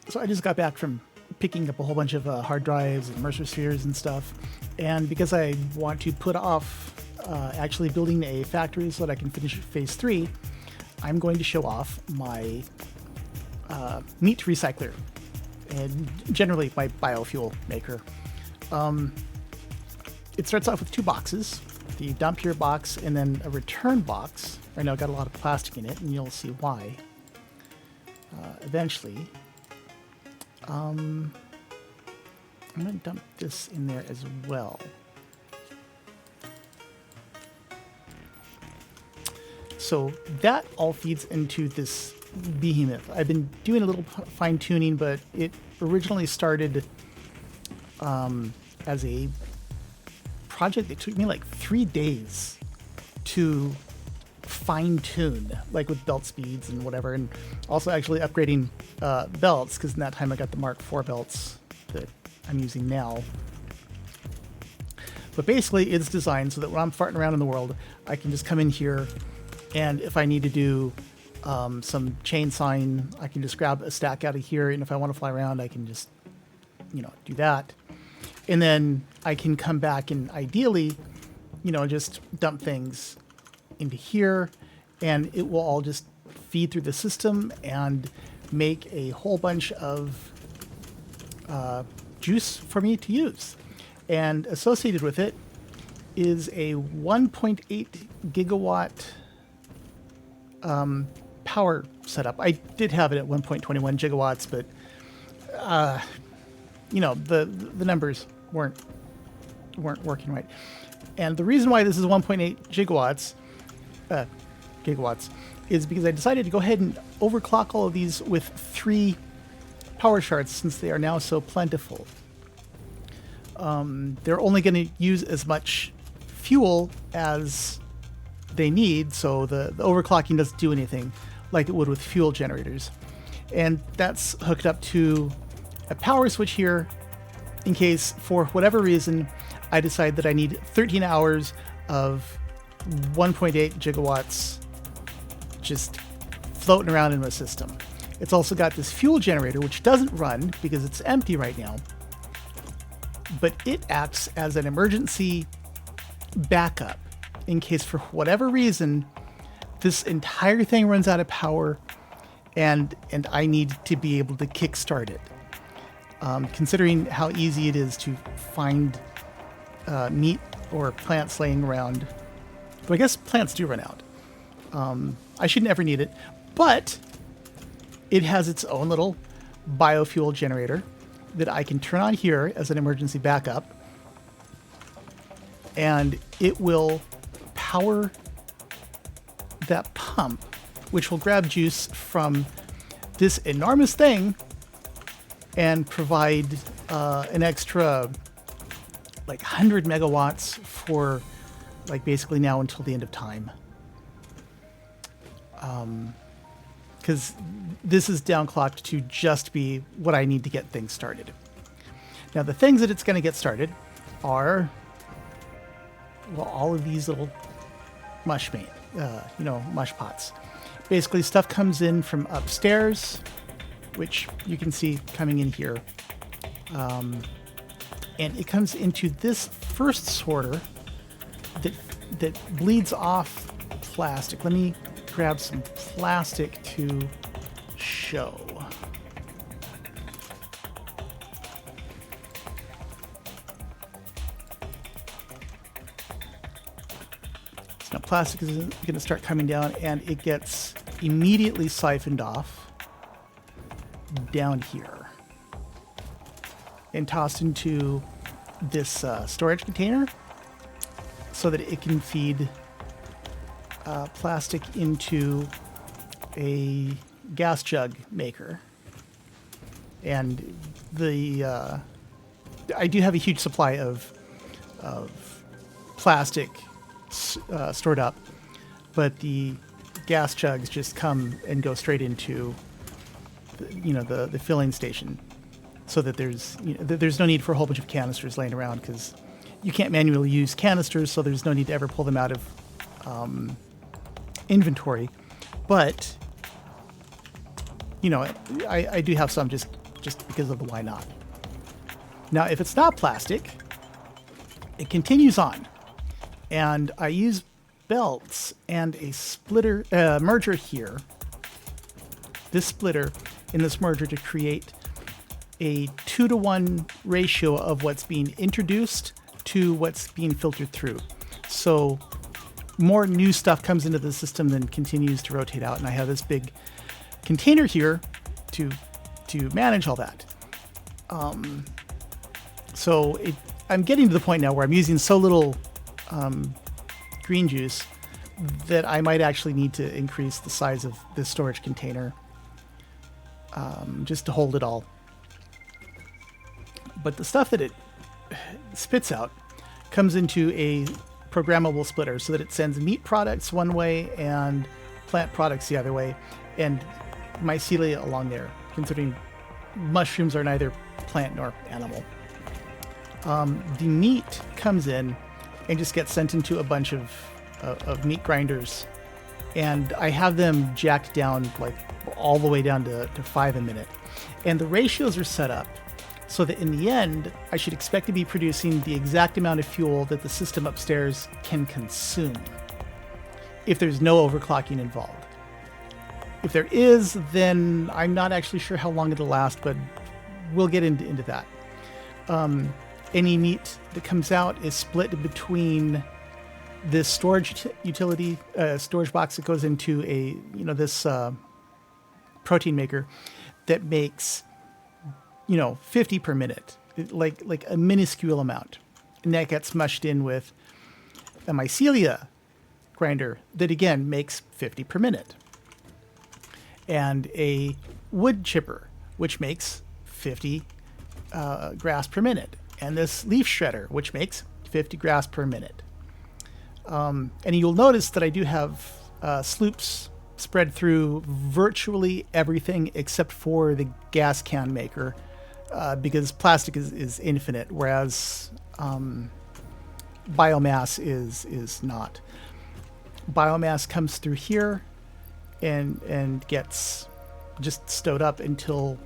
So I just got back from picking up a whole bunch of hard drives and immersive spheres and stuff. And because I want to put off actually building a factory so that I can finish phase 3, I'm going to show off my meat recycler and generally my biofuel maker. It starts off with 2 boxes, the dump here box and then a return box. Right now I've got a lot of plastic in it and you'll see why eventually. I'm going to dump this in there as well. So that all feeds into this behemoth. I've been doing a little fine tuning, but it originally started as a project that took me like 3 days to fine tune, like with belt speeds and whatever, and also actually upgrading belts, because in that time I got the Mark IV belts that I'm using now. But basically it's designed so that when I'm farting around in the world, I can just come in here, and if I need to do some chain sawing, I can just grab a stack out of here, and if I want to fly around, I can just, do that. And then I can come back and ideally, just dump things into here, and it will all just feed through the system and make a whole bunch of juice for me to use. And associated with it is a 1.8 gigawatt power setup. I did have it at 1.21 gigawatts, but the numbers weren't working right. And the reason why this is 1.8 gigawatts is because I decided to go ahead and overclock all of these with 3 power shards, since they are now so plentiful. They're only going to use as much fuel as they need, so the overclocking doesn't do anything like it would with fuel generators. And that's hooked up to a power switch here in case, for whatever reason, I decide that I need 13 hours of 1.8 gigawatts just floating around in my system. It's also got this fuel generator, which doesn't run because it's empty right now, but it acts as an emergency backup in case, for whatever reason, this entire thing runs out of power and I need to be able to kickstart it. Considering how easy it is to find meat or plants laying around. But I guess plants do run out. I should never need it, but it has its own little biofuel generator that I can turn on here as an emergency backup, and it will power that pump, which will grab juice from this enormous thing and provide an extra like 100 megawatts for like basically now until the end of time. Because this is downclocked to just be what I need to get things started. Now the things that it's going to get started are, well, all of these little mush pots. Basically stuff comes in from upstairs, which you can see coming in here. And it comes into this first sorter that bleeds off plastic. Let me grab some plastic to show. So now plastic is going to start coming down, and it gets immediately siphoned off down here and tossed into this storage container so that it can feed plastic into a gas jug maker. And I do have a huge supply of plastic stored up, but the gas jugs just come and go straight into the filling station, so that there's no need for a whole bunch of canisters laying around, because you can't manually use canisters, so there's no need to ever pull them out of inventory. But you know, I do have some just because of the why not. Now, if it's not plastic, it continues on. And I use belts and a splitter, merger here. This splitter in this merger to create a 2-to-1 ratio of what's being introduced to what's being filtered through. So more new stuff comes into the system than continues to rotate out. And I have this big container here to manage all that. So I'm getting to the point now where I'm using so little green juice that I might actually need to increase the size of this storage container just to hold it all. But the stuff that it spits out comes into a programmable splitter so that it sends meat products one way and plant products the other way, and mycelia along there, considering mushrooms are neither plant nor animal. The meat comes in and just gets sent into a bunch of meat grinders, and I have them jacked down like all the way down to 5 a minute. And the ratios are set up so that in the end, I should expect to be producing the exact amount of fuel that the system upstairs can consume if there's no overclocking involved. If there is, then I'm not actually sure how long it'll last, but we'll get into that. Any meat that comes out is split between this storage utility, storage box that goes into this protein maker that makes 50 per minute, like a minuscule amount, and that gets mushed in with a mycelia grinder that again makes 50 per minute, and a wood chipper which makes 50 grass per minute, and this leaf shredder which makes 50 grass per minute. And you'll notice that I do have sloops spread through virtually everything except for the gas can maker, because plastic is infinite, whereas biomass is not. Biomass comes through here and gets just stowed up until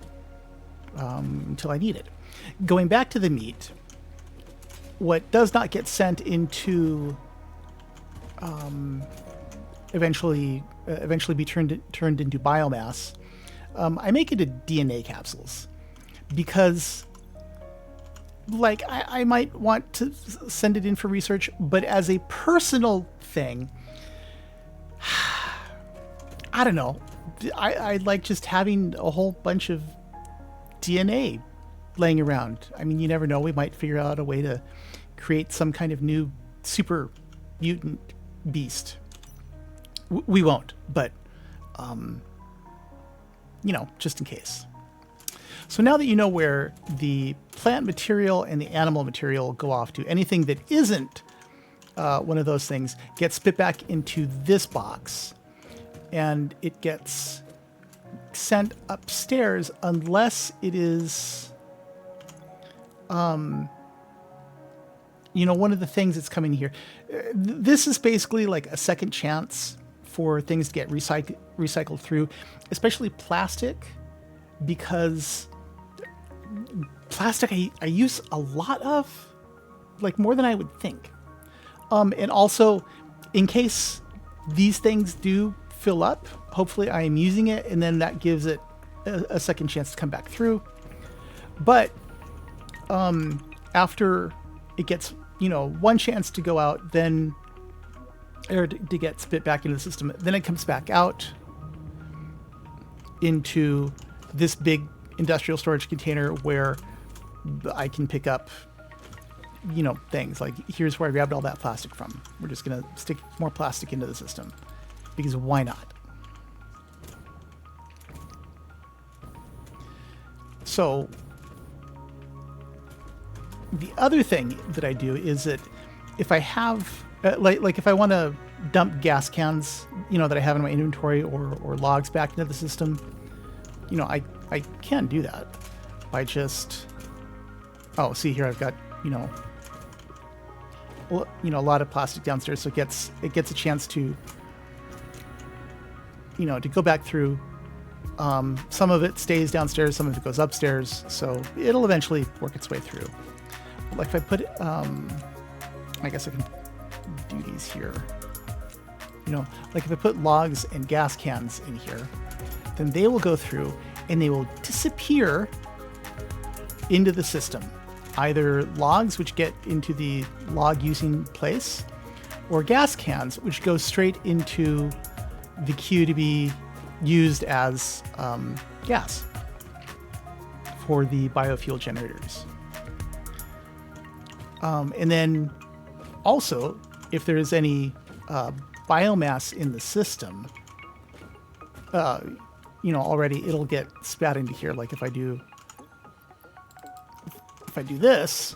I need it. Going back to the meat, what does not get sent into eventually be turned into biomass, I make it into DNA capsules, because I might want to send it in for research, but as a personal thing, I don't know. I like just having a whole bunch of DNA laying around. I mean, you never know. We might figure out a way to create some kind of new super mutant beast. We won't, but, just in case. So now that you know where the plant material and the animal material go off to, anything that isn't one of those things gets spit back into this box, and it gets sent upstairs unless it is, one of the things that's coming here. This is basically like a second chance for things to get recycled through, especially plastic, because plastic I use a lot of, like more than I would think. And also, in case these things do fill up, hopefully I am using it, and then that gives it a second chance to come back through. But after it gets, one chance to go out, then, or to get spit back into the system, then it comes back out into this big industrial storage container where I can pick up, things like, here's where I grabbed all that plastic from. We're just going to stick more plastic into the system, because why not? So the other thing that I do is that if I have, like if I want to dump gas cans, that I have in my inventory, or logs back into the system, I can do that by just, see here I've got, a lot of plastic downstairs, so it gets a chance to, to go back through Some of it stays downstairs, some of it goes upstairs, so it'll eventually work its way through. Like if I put, I guess I can do these here. Like if I put logs and gas cans in here, then they will go through and they will disappear into the system. Either logs, which get into the log using place, or gas cans, which go straight into the queue to be used as gas for the biofuel generators. And then also, if there is any biomass in the system, already it'll get spat into here. Like if I do this,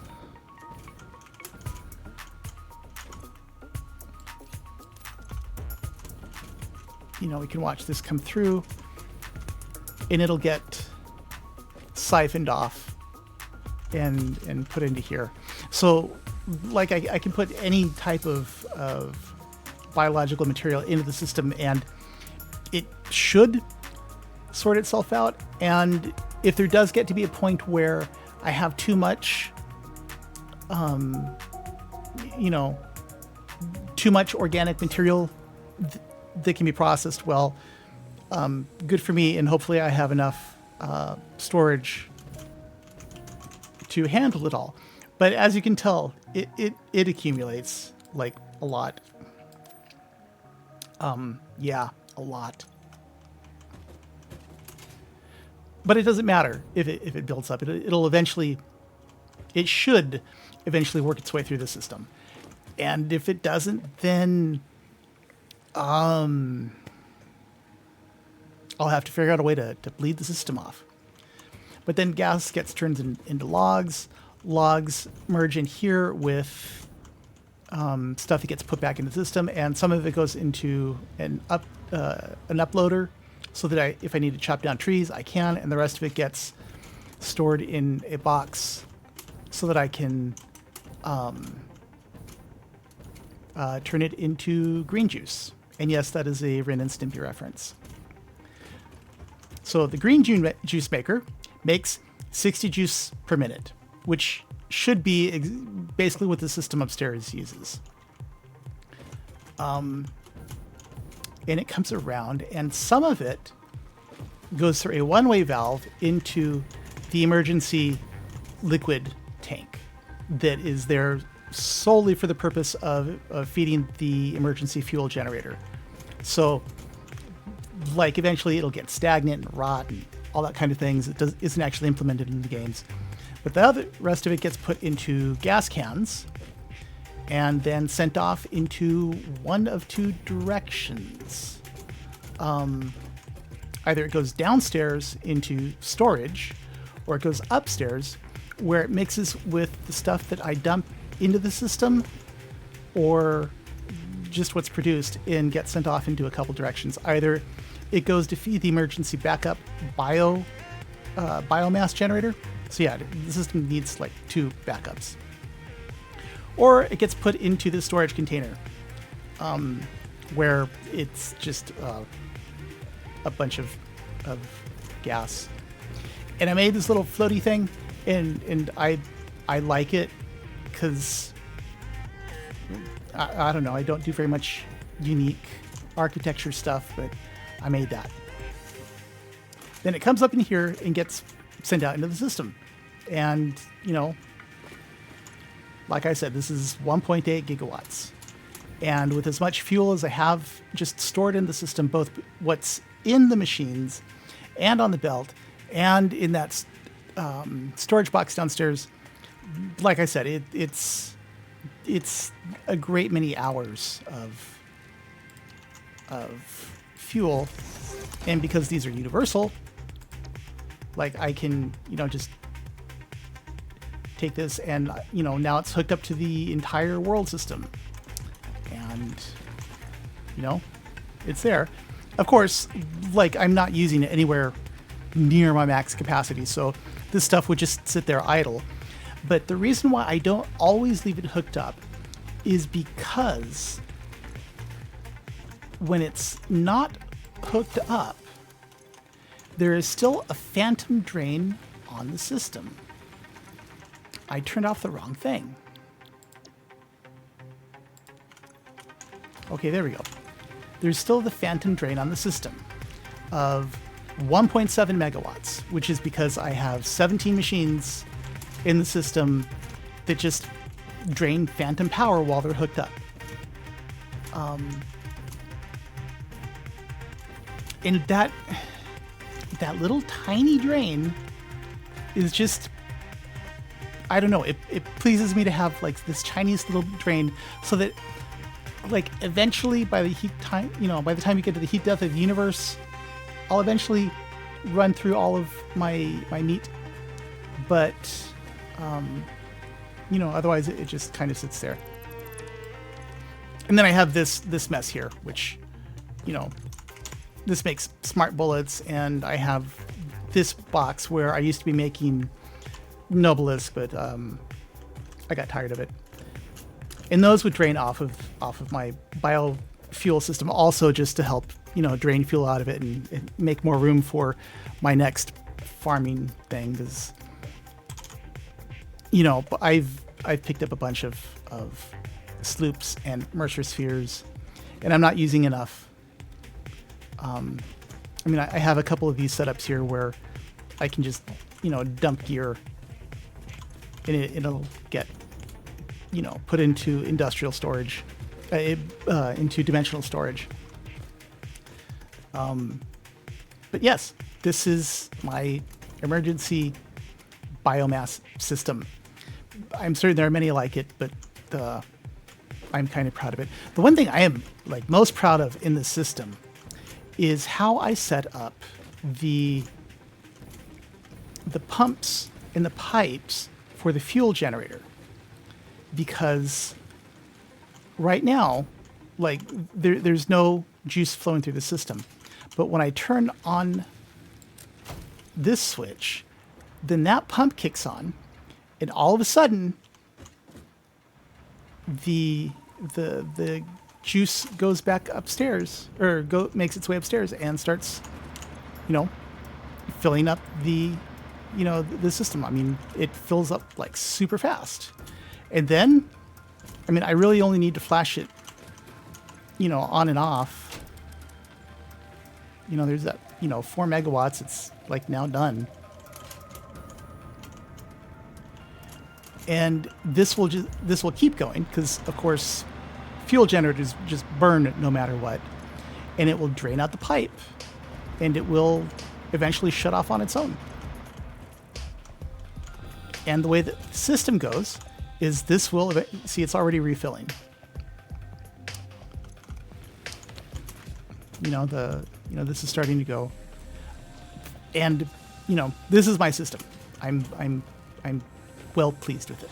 we can watch this come through and it'll get siphoned off and put into here. So like I can put any type of biological material into the system and it should sort itself out. And if there does get to be a point where I have too much, too much organic material that can be processed, well, good for me, and hopefully I have enough storage to handle it all. But as you can tell, it accumulates like a lot. Yeah, a lot. But it doesn't matter if it builds up. It should eventually work its way through the system. And if it doesn't, then I'll have to figure out a way to bleed the system off. But then gas gets turned into logs. Logs merge in here with stuff that gets put back into the system, and some of it goes into an uploader, so that if I need to chop down trees, I can, and the rest of it gets stored in a box so that I can turn it into green juice. And yes, that is a Ren and Stimpy reference. So the green juice maker makes 60 juice per minute, which should be basically what the system upstairs uses. And it comes around, and some of it goes through a one-way valve into the emergency liquid tank that is there solely for the purpose of feeding the emergency fuel generator. So, like, eventually it'll get stagnant and rot and all that kind of things. It isn't actually implemented in the games. But the rest of it gets put into gas cans and then sent off into one of two directions. Either it goes downstairs into storage, or it goes upstairs where it mixes with the stuff that I dump into the system, or just what's produced, and gets sent off into a couple directions. Either it goes to feed the emergency backup biomass generator. So yeah, the system needs like two backups. Or it gets put into the storage container, where it's just a bunch of gas. And I made this little floaty thing, and I like it because I don't know, I don't do very much unique architecture stuff, but I made that. Then it comes up in here and gets sent out into the system. And, like I said, this is 1.8 gigawatts. And with as much fuel as I have just stored in the system, both what's in the machines and on the belt and in that storage box downstairs, like I said, it's a great many hours of fuel. And because these are universal, like I can, just take this and, now it's hooked up to the entire world system. And, it's there. Of course, like I'm not using it anywhere near my max capacity, so this stuff would just sit there idle. But the reason why I don't always leave it hooked up is because when it's not hooked up, there is still a phantom drain on the system. I turned off the wrong thing. Okay, there we go. There's still the phantom drain on the system of 1.7 megawatts, which is because I have 17 machines in the system that just drain phantom power while they're hooked up. And that little tiny drain is just, I don't know, it pleases me to have like this Chinese little drain so that like eventually by the time you get to the heat death of the universe, I'll eventually run through all of my meat. But, otherwise it just kind of sits there. And then I have this mess here, which, this makes smart bullets, and I have this box where I used to be making Noblisk, but I got tired of it. And those would drain off of my biofuel system also, just to help, drain fuel out of it and make more room for my next farming thing. Because, I've picked up a bunch of sloops and Mercer spheres, and I'm not using enough. I have a couple of these setups here where I can just, dump gear, and it'll get, put into industrial storage, into dimensional storage. But yes, this is my emergency biomass system. I'm certain there are many like it, but I'm kind of proud of it. The one thing I am most proud of in this system is how I set up the pumps and the pipes for the fuel generator. Because right now, there's no juice flowing through the system. But when I turn on this switch, then that pump kicks on, and all of a sudden, the juice goes back upstairs, or makes its way upstairs and starts, filling up the system. I mean, it fills up super fast. And then, I really only need to flash it, on and off. There's that, 4 megawatts. It's now done. And this will keep going because, of course, fuel generators just burn no matter what. And it will drain out the pipe, and it will eventually shut off on its own. And the way that the system goes is this will see, it's already refilling. This is starting to go, and this is my system. I'm well pleased with it.